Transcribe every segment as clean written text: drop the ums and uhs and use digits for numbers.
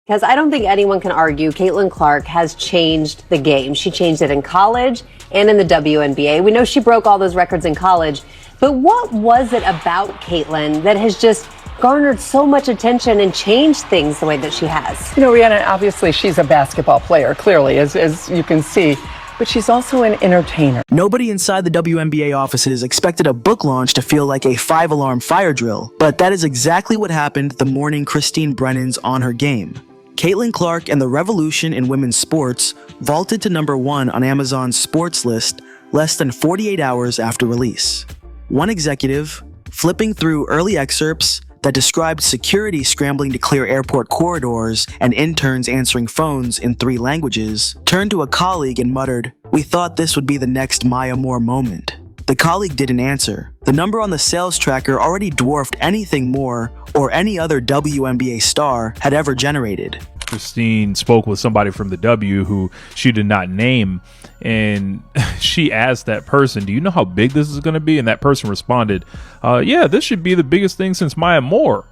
Because I don't think anyone can argue Caitlin Clark has changed the game. She changed it in college and in the WNBA. We know she broke all those records in college. But what was it about Caitlin that has just garnered so much attention and changed things the way that she has? You know, Rhiannon, obviously she's a basketball player, clearly, as you can see. But she's also an entertainer. Nobody inside the WNBA offices expected a book launch to feel like a 5-alarm fire drill. But that is exactly what happened the morning Christine Brennan's On Her Game. Caitlin Clark and the revolution in women's sports vaulted to #1 on Amazon's sports list less than 48 hours after release. One executive, flipping through early excerpts that described security scrambling to clear airport corridors and interns answering phones in 3 languages, turned to a colleague and muttered, "We thought this would be the next Maya Moore moment." The colleague didn't answer. The number on the sales tracker already dwarfed anything Moore or any other WNBA star had ever generated. Christine spoke with somebody from the W who she did not name, and she asked that person, "Do you know how big this is going to be?" And that person responded, "Yeah, this should be the biggest thing since Maya Moore."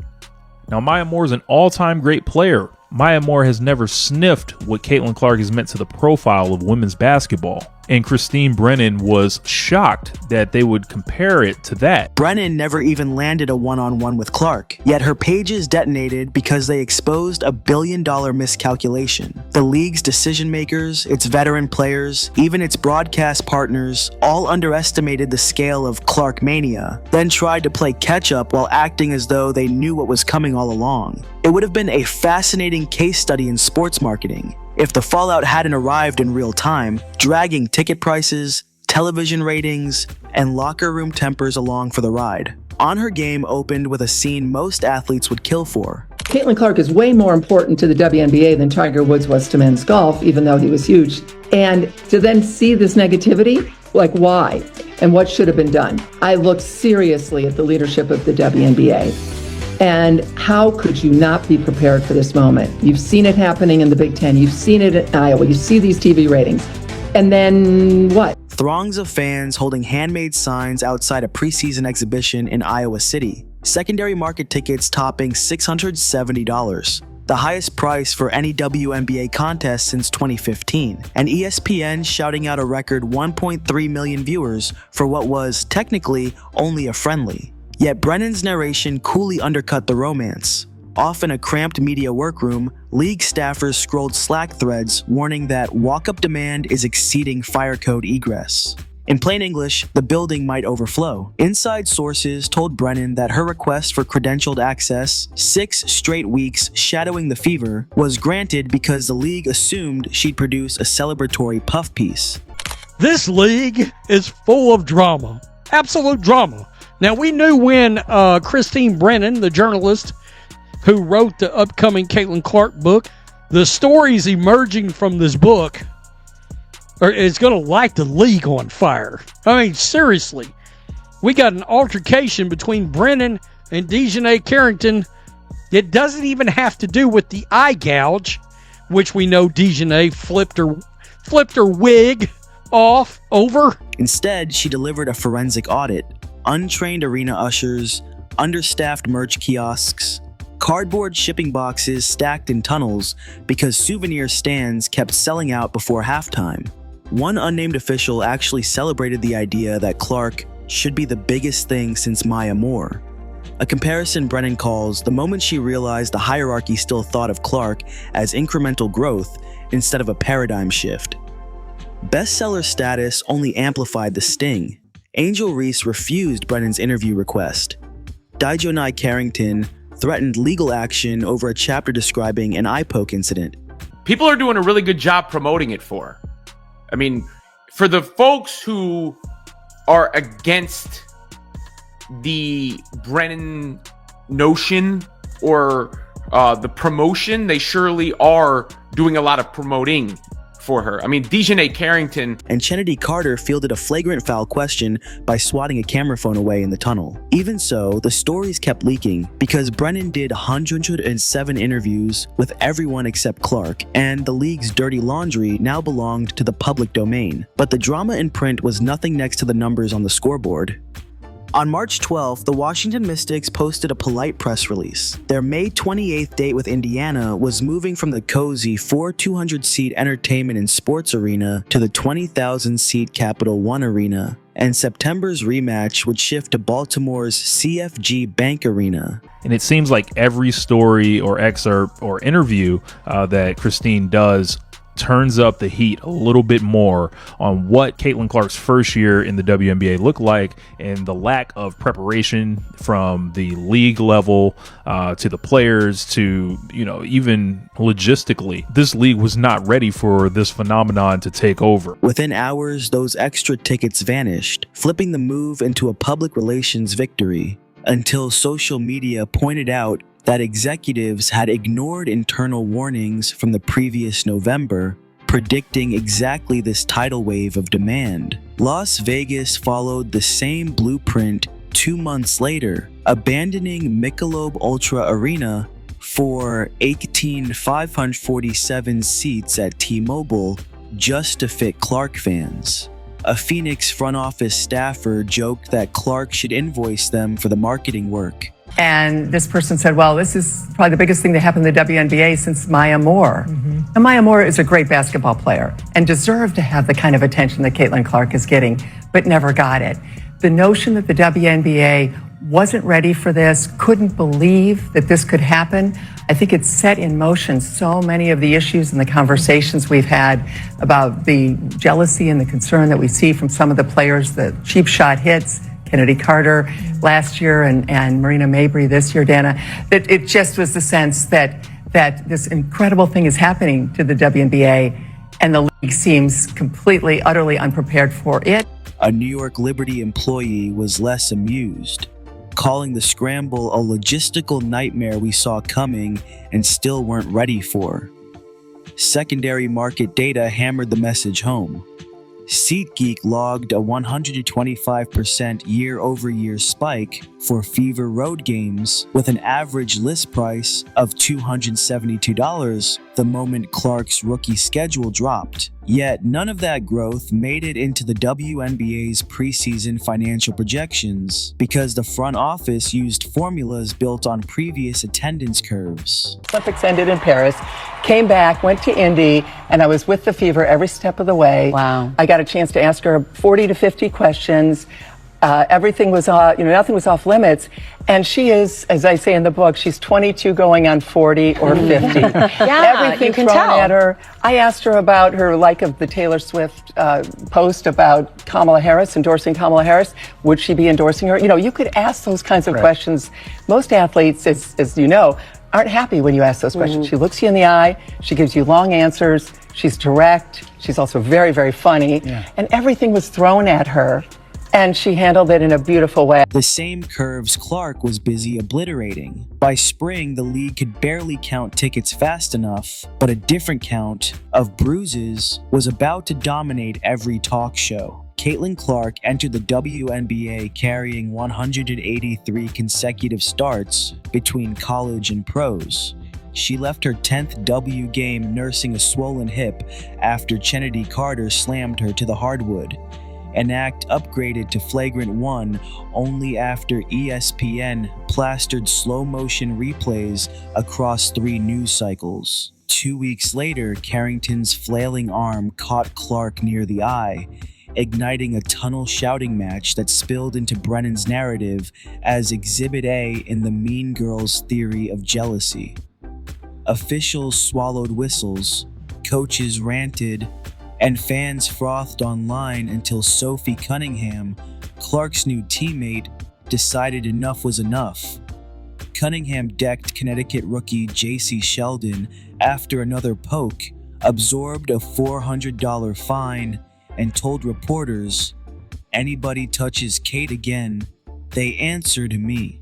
Now, Maya Moore is an all-time great player. Maya Moore has never sniffed what Caitlin Clark has meant to the profile of women's basketball. And Christine Brennan was shocked that they would compare it to that. Brennan never even landed a one-on-one with Clark, yet her pages detonated because they exposed a billion-dollar miscalculation. The league's decision makers, its veteran players, even its broadcast partners, all underestimated the scale of Clark-mania, then tried to play catch-up while acting as though they knew what was coming all along. It would have been a fascinating case study in sports marketing if the fallout hadn't arrived in real time, dragging ticket prices, television ratings, and locker room tempers along for the ride. On Her Game opened with a scene most athletes would kill for. Caitlin Clark is way more important to the WNBA than Tiger Woods was to men's golf, even though he was huge. And to then see this negativity, like why? And what should have been done? I looked seriously at the leadership of the WNBA. And how could you not be prepared for this moment? You've seen it happening in the Big Ten. You've seen it in Iowa. You see these TV ratings. And then what? Throngs of fans holding handmade signs outside a preseason exhibition in Iowa City. Secondary market tickets topping $670. The highest price for any WNBA contest since 2015. And ESPN shouting out a record 1.3 million viewers for what was technically only a friendly. Yet Brennan's narration coolly undercut the romance. Off in a cramped media workroom, league staffers scrolled Slack threads warning that walk-up demand is exceeding fire code egress. In plain English, the building might overflow. Inside sources told Brennan that her request for credentialed access, 6 straight weeks shadowing the fever, was granted because the league assumed she'd produce a celebratory puff piece. This league is full of drama. Absolute drama. Now, we knew when Christine Brennan, the journalist who wrote the upcoming Caitlin Clark book, the stories emerging from this book is going to light the league on fire. I mean, seriously. We got an altercation between Brennan and Dejanay Carrington that doesn't even have to do with the eye gouge, which we know Dejanay flipped her wig off over. Instead, she delivered a forensic audit. Untrained arena ushers, understaffed merch kiosks, cardboard shipping boxes stacked in tunnels because souvenir stands kept selling out before halftime. One unnamed official actually celebrated the idea that Clark should be the biggest thing since Maya Moore. A comparison Brennan calls the moment she realized the hierarchy still thought of Clark as incremental growth instead of a paradigm shift. Bestseller status only amplified the sting. Angel Reese refused Brennan's interview request. Dejanay Carrington threatened legal action over a chapter describing an eye poke incident. People are doing a really good job promoting it for. I mean, for the folks who are against the Brennan notion or the promotion, they surely are doing a lot of promoting for her. I mean, Dejanay Carrington and Chennedy Carter fielded a flagrant foul question by swatting a camera phone away in the tunnel. Even so, the stories kept leaking because Brennan did 107 interviews with everyone except Clark, and the league's dirty laundry now belonged to the public domain. But the drama in print was nothing next to the numbers on the scoreboard. On March 12th, the Washington Mystics posted a polite press release. Their May 28th date with Indiana was moving from the cozy 200-seat entertainment and sports arena to the 20,000-seat Capital One Arena, and September's rematch would shift to Baltimore's CFG Bank Arena. And it seems like every story or excerpt or interview that Christine does turns up the heat a little bit more on what Caitlin Clark's first year in the WNBA looked like, and the lack of preparation from the league level to the players to, even logistically. This league was not ready for this phenomenon to take over. Within hours, those extra tickets vanished, flipping the move into a public relations victory, until social media pointed out that executives had ignored internal warnings from the previous November, predicting exactly this tidal wave of demand. Las Vegas followed the same blueprint 2 months later, abandoning Michelob Ultra Arena for 18,547 seats at T-Mobile just to fit Clark fans. A Phoenix front office staffer joked that Clark should invoice them for the marketing work. And this person said, well, this is probably the biggest thing that happened in the WNBA since Maya Moore. And Maya Moore is a great basketball player and deserved to have the kind of attention that Caitlin Clark is getting, but never got it. The notion that the WNBA wasn't ready for this, couldn't believe that this could happen, I think it set in motion so many of the issues and the conversations we've had about the jealousy and the concern that we see from some of the players, the cheap shot hits, Kennedy Carter last year and Marina Mabry this year, Dana, that it just was the sense that this incredible thing is happening to the WNBA and the league seems completely, utterly unprepared for it. A New York Liberty employee was less amused, calling the scramble a logistical nightmare we saw coming and still weren't ready for. Secondary market data hammered the message home. SeatGeek logged a 125% year-over-year spike for Fever road games, with an average list price of $272 the moment Clark's rookie schedule dropped. Yet none of that growth made it into the WNBA's preseason financial projections because the front office used formulas built on previous attendance curves. Olympics ended in Paris, came back, went to Indy, and I was with the Fever every step of the way. Wow. I got a chance to ask her 40 to 50 questions. Everything was, nothing was off limits. And she is, as I say in the book, she's 22 going on 40 or 50. Everything you can thrown tell. at her. I asked her about her like of the Taylor Swift post about Kamala Harris, endorsing Kamala Harris. Would she be endorsing her? You could ask those kinds of questions. Most athletes, as you know, aren't happy when you ask those questions. She looks you in the eye. She gives you long answers. She's direct. She's also very, very funny. And everything was thrown at her. And she handled it in a beautiful way. The same curves Clark was busy obliterating. By spring, the league could barely count tickets fast enough, but a different count of bruises was about to dominate every talk show. Caitlin Clark entered the WNBA carrying 183 consecutive starts between college and pros. She left her 10th W game nursing a swollen hip after Kennedy Carter slammed her to the hardwood. An act upgraded to flagrant 1 only after ESPN plastered slow-motion replays across 3 news cycles. 2 weeks later, Carrington's flailing arm caught Clark near the eye, igniting a tunnel shouting match that spilled into Brennan's narrative as Exhibit A in the Mean Girls theory of jealousy. Officials swallowed whistles, coaches ranted, and fans frothed online until Sophie Cunningham, Clark's new teammate, decided enough was enough. Cunningham decked Connecticut rookie J.C. Sheldon after another poke, absorbed a $400 fine, and told reporters, "Anybody touches Kate again, they answer to me."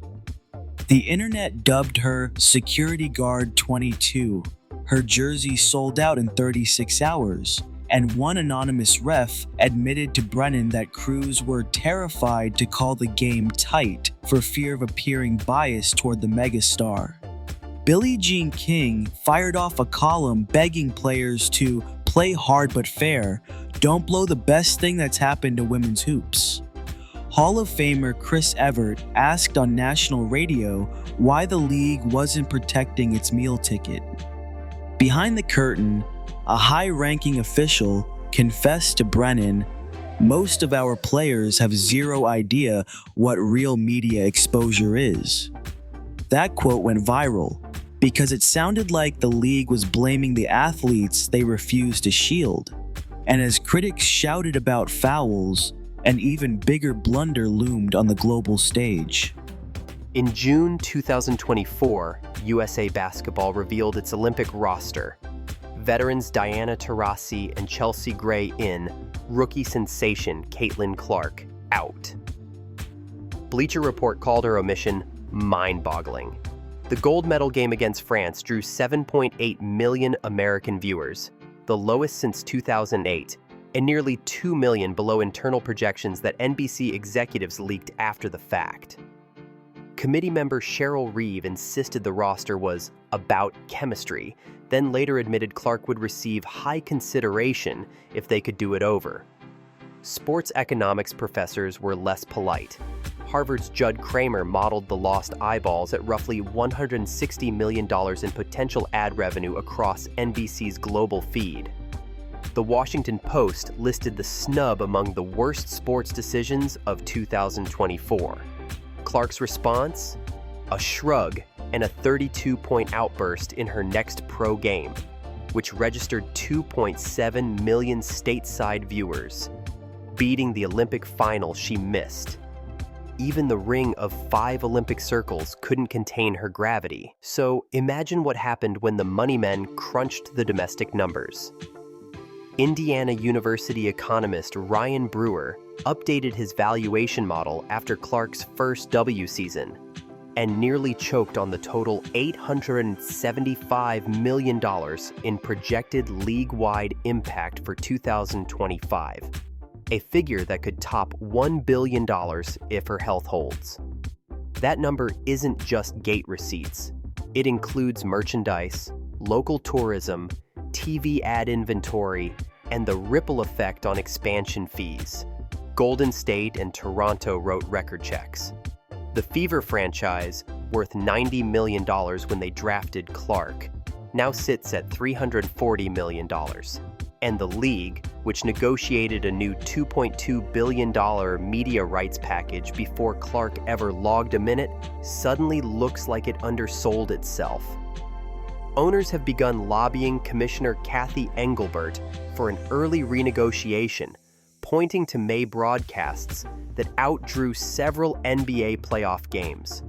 The internet dubbed her Security Guard 22. Her jersey sold out in 36 hours. And one anonymous ref admitted to Brennan that crews were terrified to call the game tight for fear of appearing biased toward the megastar. Billie Jean King fired off a column begging players to play hard but fair, don't blow the best thing that's happened to women's hoops. Hall of Famer Chris Evert asked on national radio why the league wasn't protecting its meal ticket. Behind the curtain, a high-ranking official confessed to Brennan, "Most of our players have zero idea what real media exposure is." That quote went viral because it sounded like the league was blaming the athletes they refused to shield. And as critics shouted about fouls, an even bigger blunder loomed on the global stage. In June 2024, USA Basketball revealed its Olympic roster. Veterans Diana Taurasi and Chelsea Gray in, rookie sensation Caitlin Clark out. Bleacher Report called her omission mind-boggling. The gold medal game against France drew 7.8 million American viewers, the lowest since 2008, and nearly 2 million below internal projections that NBC executives leaked after the fact. Committee member Cheryl Reeve insisted the roster was about chemistry, then later admitted Clark would receive high consideration if they could do it over. Sports economics professors were less polite. Harvard's Judd Kramer modeled the lost eyeballs at roughly $160 million in potential ad revenue across NBC's global feed. The Washington Post listed the snub among the worst sports decisions of 2024. Clark's response? A shrug and a 32-point outburst in her next pro game, which registered 2.7 million stateside viewers, beating the Olympic final she missed. Even the ring of 5 Olympic circles couldn't contain her gravity, so imagine what happened when the money men crunched the domestic numbers. Indiana University economist Ryan Brewer updated his valuation model after Clark's first W season and nearly choked on the total $875 million in projected league-wide impact for 2025, a figure that could top $1 billion if her health holds. That number isn't just gate receipts. It includes merchandise, local tourism, TV ad inventory, and the ripple effect on expansion fees. Golden State and Toronto wrote record checks. The Fever franchise, worth $90 million when they drafted Clark, now sits at $340 million. And the league, which negotiated a new $2.2 billion media rights package before Clark ever logged a minute, suddenly looks like it undersold itself. Owners have begun lobbying Commissioner Kathy Engelbert for an early renegotiation, pointing to May broadcasts that outdrew several NBA playoff games.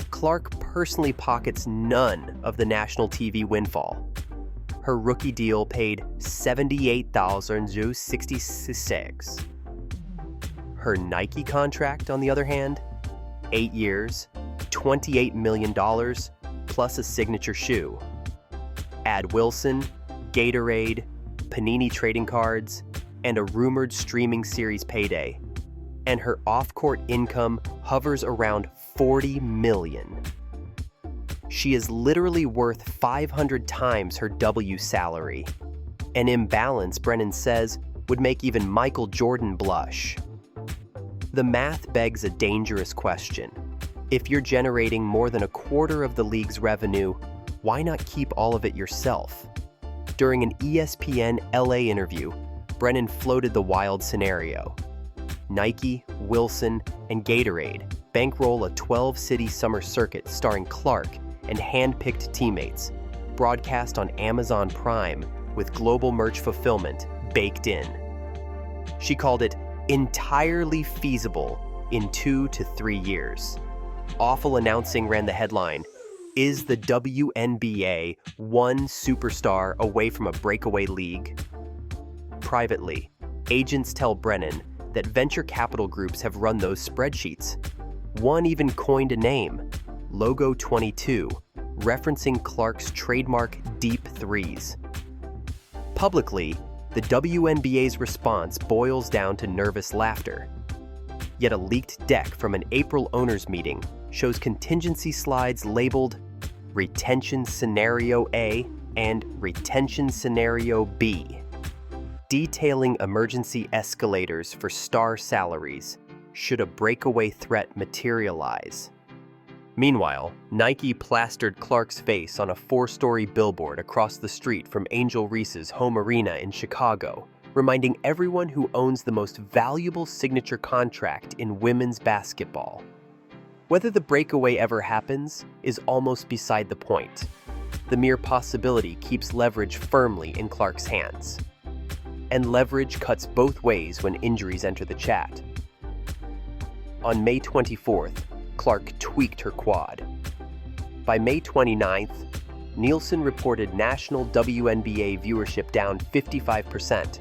Clark personally pockets none of the national TV windfall. Her rookie deal paid $78,066. Her Nike contract, on the other hand, 8 years, $28 million, plus a signature shoe. Add Wilson, Gatorade, Panini trading cards, and a rumored streaming series payday, and her off-court income hovers around $40 million. She is literally worth 500 times her W salary. An imbalance, Brennan says, would make even Michael Jordan blush. The math begs a dangerous question. If you're generating more than a quarter of the league's revenue, why not keep all of it yourself? During an ESPN LA interview, Brennan floated the wild scenario. Nike, Wilson, and Gatorade bankroll a 12-city summer circuit starring Clark and hand-picked teammates, broadcast on Amazon Prime with global merch fulfillment baked in. She called it entirely feasible in 2 to 3 years. Awful announcing ran the headline, "Is the WNBA one superstar away from a breakaway league?" Privately, agents tell Brennan that venture capital groups have run those spreadsheets. One even coined a name, Logo 22, referencing Clark's trademark deep threes. Publicly, the WNBA's response boils down to nervous laughter. Yet a leaked deck from an April owners meeting shows contingency slides labeled Retention Scenario A and Retention Scenario B, detailing emergency escalators for star salaries, should a breakaway threat materialize. Meanwhile, Nike plastered Clark's face on a 4-story billboard across the street from Angel Reese's home arena in Chicago, reminding everyone who owns the most valuable signature contract in women's basketball. Whether the breakaway ever happens is almost beside the point. The mere possibility keeps leverage firmly in Clark's hands. And leverage cuts both ways when injuries enter the chat. On May 24th, Clark tweaked her quad. By May 29th, Nielsen reported national WNBA viewership down 55%.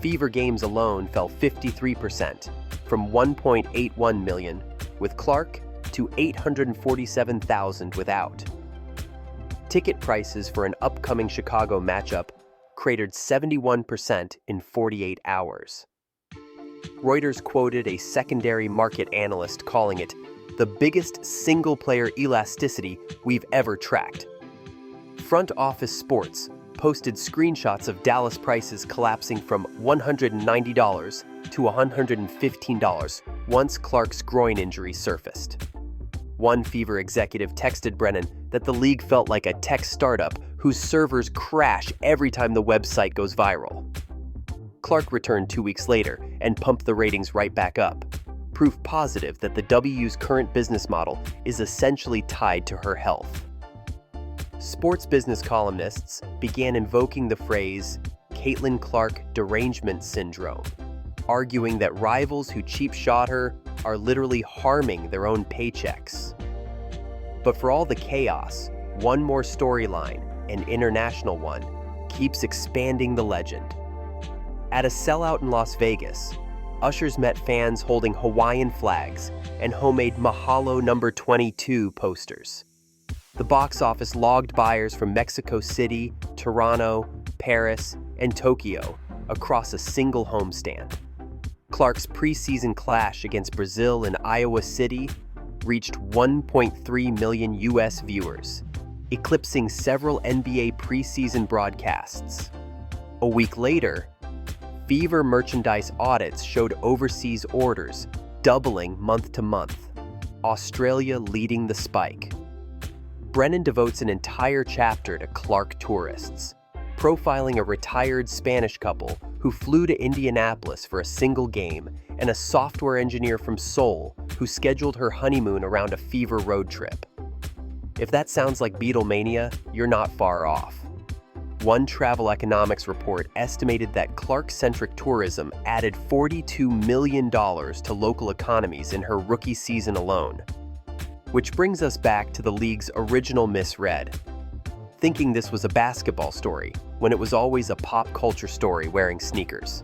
Fever games alone fell 53%, from 1.81 million with Clark to 847,000 without. Ticket prices for an upcoming Chicago matchup cratered 71% in 48 hours. Reuters quoted a secondary market analyst calling it the biggest single-player elasticity we've ever tracked. Front Office Sports posted screenshots of Dallas prices collapsing from $190 to $115 once Clark's groin injury surfaced. One Fever executive texted Brennan that the league felt like a tech startup whose servers crash every time the website goes viral. Clark returned 2 weeks later and pumped the ratings right back up, proof positive that the W's current business model is essentially tied to her health. Sports business columnists began invoking the phrase Caitlin Clark derangement syndrome, arguing that rivals who cheap shot her are literally harming their own paychecks. But for all the chaos, one more storyline, an international one, keeps expanding the legend. At a sellout in Las Vegas, ushers met fans holding Hawaiian flags and homemade Mahalo number 22 posters. The box office logged buyers from Mexico City, Toronto, Paris, and Tokyo across a single homestand. Clark's preseason clash against Brazil in Iowa City reached 1.3 million US viewers, eclipsing several NBA preseason broadcasts. A week later, Fever merchandise audits showed overseas orders doubling month to month, Australia leading the spike. Brennan devotes an entire chapter to Clark tourists, profiling a retired Spanish couple who flew to Indianapolis for a single game and a software engineer from Seoul who scheduled her honeymoon around a Fever road trip. If that sounds like Beatlemania, you're not far off. One travel economics report estimated that Clark-centric tourism added $42 million to local economies in her rookie season alone. Which brings us back to the league's original misread, thinking this was a basketball story when it was always a pop culture story wearing sneakers.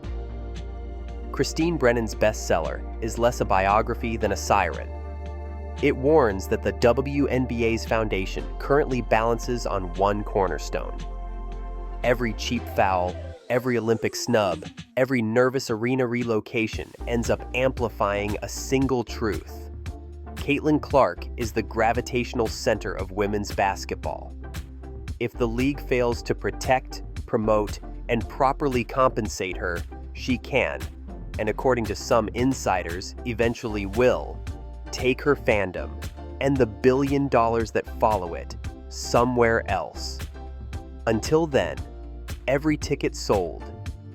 Christine Brennan's bestseller is less a biography than a siren. It warns that the WNBA's foundation currently balances on one cornerstone. Every cheap foul, every Olympic snub, every nervous arena relocation ends up amplifying a single truth. Caitlin Clark is the gravitational center of women's basketball. If the league fails to protect, promote, and properly compensate her, she can, and according to some insiders, eventually will, take her fandom and the $1 billion that follow it somewhere else. Until then, every ticket sold,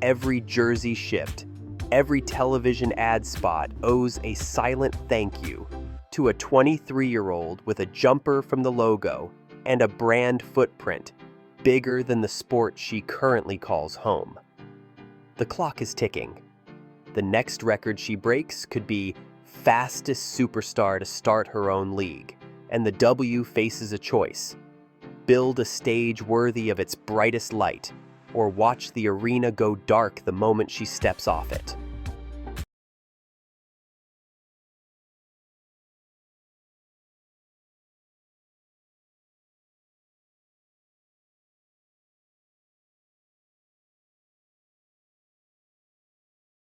every jersey shipped, every television ad spot owes a silent thank you to a 23-year-old with a jumper from the logo and a brand footprint bigger than the sport she currently calls home. The clock is ticking. The next record she breaks could be fastest superstar to start her own league, and the W faces a choice: build a stage worthy of its brightest light, or watch the arena go dark the moment she steps off it.